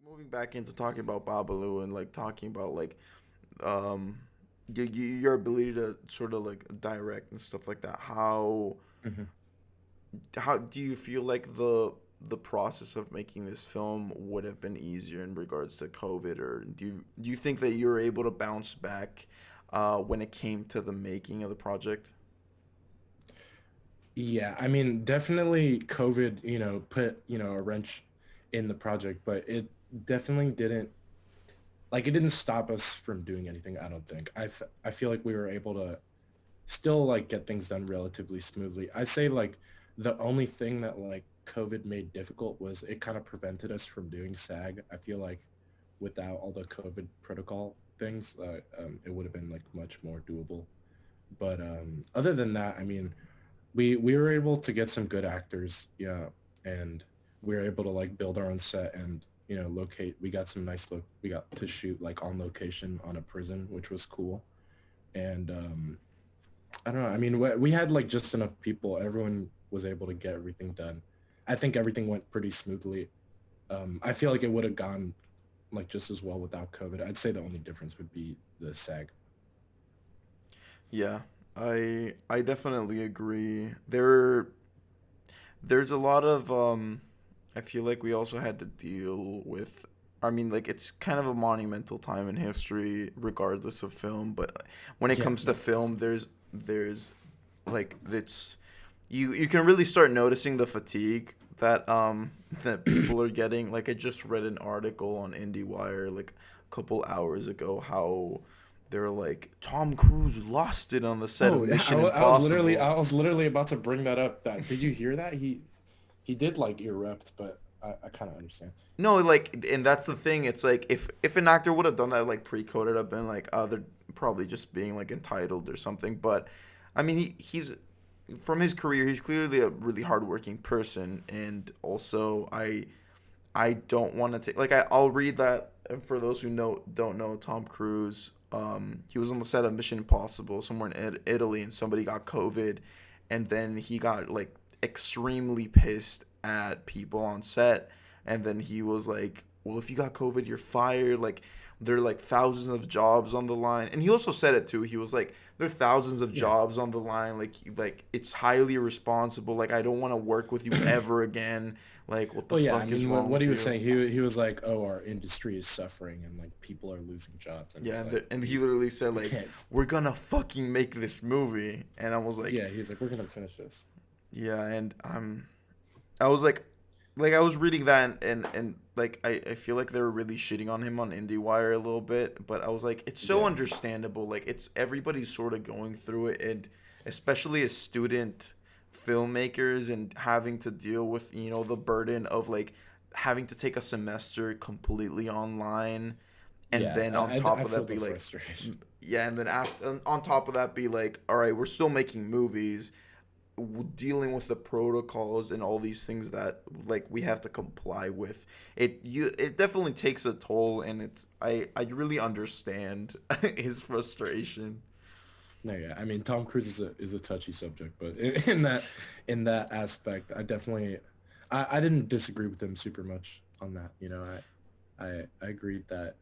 moving back into talking about Babalu and like talking about like um your ability to sort of like direct and stuff like that. Hmm. How do you feel like the process of making this film would have been easier in regards to COVID, or do you think that you were able to bounce back when it came to the making of the project? Yeah, I mean, definitely COVID, put, a wrench in the project, but it definitely didn't it didn't stop us from doing anything, I don't think. I feel like we were able to still like get things done relatively smoothly. I say like the only thing that like COVID made difficult was it kind of prevented us from doing SAG. I feel like without all the COVID protocol things, it would have been like much more doable. But other than that, I mean, we were able to get some good actors, yeah, and we were able to like build our own set and locate. We got some nice look. We got to shoot like on location on a prison, which was cool. And I don't know. I mean, we had like just enough people. Everyone was able to get everything done. I think everything went pretty smoothly. I feel like it would have gone like just as well without COVID. I'd say the only difference would be the SAG. Yeah, I definitely agree. There's a lot of I feel like we also had to deal with, I mean, like it's kind of a monumental time in history regardless of film, but when it Yeah, comes to no, film there's like it's you can really start noticing the fatigue that that people are getting. Like I just read an article on IndieWire like a couple hours ago how they're like Tom Cruise lost it on the set of Oh, yeah, Mission I was literally Impossible. I was literally about to bring that up. That did you hear that? He did like erupt, but I kind of understand. No, like, and that's the thing. It's like if an actor would have done that like pre-coded up and like they're probably just being like entitled or something. But I mean, he's from his career, he's clearly a really hardworking person, and also I don't want to take like I'll read that. And for those who don't know, Tom Cruise, he was on the set of Mission Impossible somewhere in Italy, and somebody got COVID, and then he got like extremely pissed at people on set, and then he was like, "Well, if you got COVID, you're fired." Like there are like thousands of jobs on the line, and he also said it too. He was like, "There are thousands of Yeah. jobs on the line. Like it's highly irresponsible. Like I don't want to work with you ever again." Like, what the Well, yeah, I fuck is mean, wrong what with he was you? saying, he was like, "Oh, our industry is suffering and like people are losing jobs," and Yeah, it's like and he literally said we like, can't. "We're gonna fucking make this movie," and I was like, Yeah, he's like, "We're gonna finish this." "Yeah," and I was like I was reading that and like I feel like they were really shitting on him on IndieWire a little bit, but I was like, it's so Yeah, understandable. Like it's everybody's sort of going through it, and especially as student filmmakers and having to deal with the burden of like having to take a semester completely online, and yeah, then on top I of feel that the be like, frustration. yeah, and then after on top of that be like, all right, we're still making movies, dealing with the protocols and all these things that like we have to comply with. It definitely takes a toll, and I really understand his frustration. No, yeah, I mean, Tom Cruise is a touchy subject, but in that aspect, I definitely I didn't disagree with him super much on that. I agreed that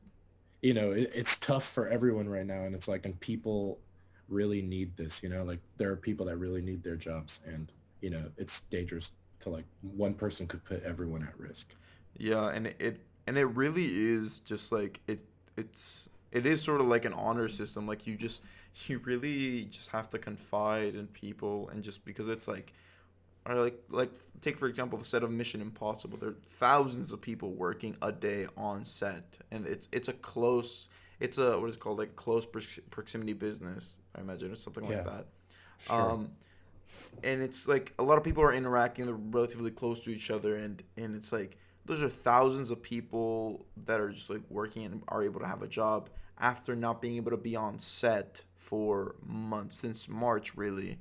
it's tough for everyone right now, and it's like, and people really need this, like there are people that really need their jobs, and it's dangerous to like one person could put everyone at risk. Yeah, and it really is just like it is sort of like an honor system. Like you really just have to confide in people, and just because it's like, or like take for example the set of Mission Impossible. There are thousands of people working a day on set, and it's a close, it's a what is it called, like close proximity business. I imagine it's something like Yeah, that. sure. Um, and it's like a lot of people are interacting. They're relatively close to each other, and it's like those are thousands of people that are just like working and are able to have a job after not being able to be on set for months since March, really.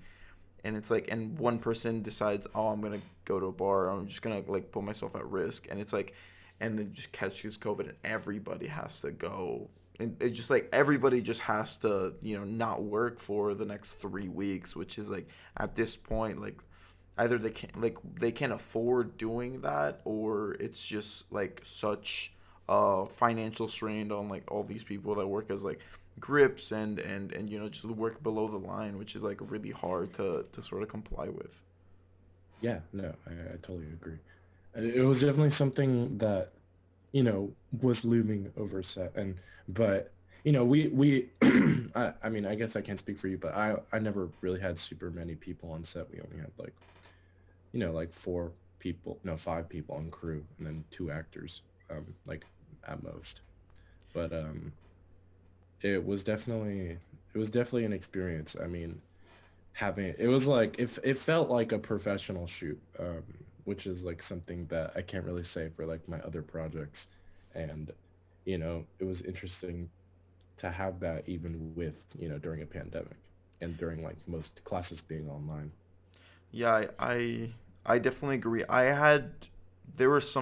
And it's like, and one person decides, oh, I'm gonna go to a bar, I'm just gonna like put myself at risk, and it's like, and then just catches COVID, and everybody has to go, and it just like everybody just has to not work for the next 3 weeks, which is like at this point like either they can't afford doing that, or it's just like such financial strain on like all these people that work as like grips and just the work below the line, which is like really hard to sort of comply with. Yeah, no, I totally agree. It was definitely something that, was looming over set, but we I mean, I guess I can't speak for you, but I never really had super many people on set. We only had like, like four people, no, five people on crew, and then two actors, like at most. But it was definitely it was definitely an experience. I mean, having it was like it felt like a professional shoot, which is like something that I can't really say for like my other projects, and it was interesting to have that even with during a pandemic and during like most classes being online. Yeah, I definitely agree. There were some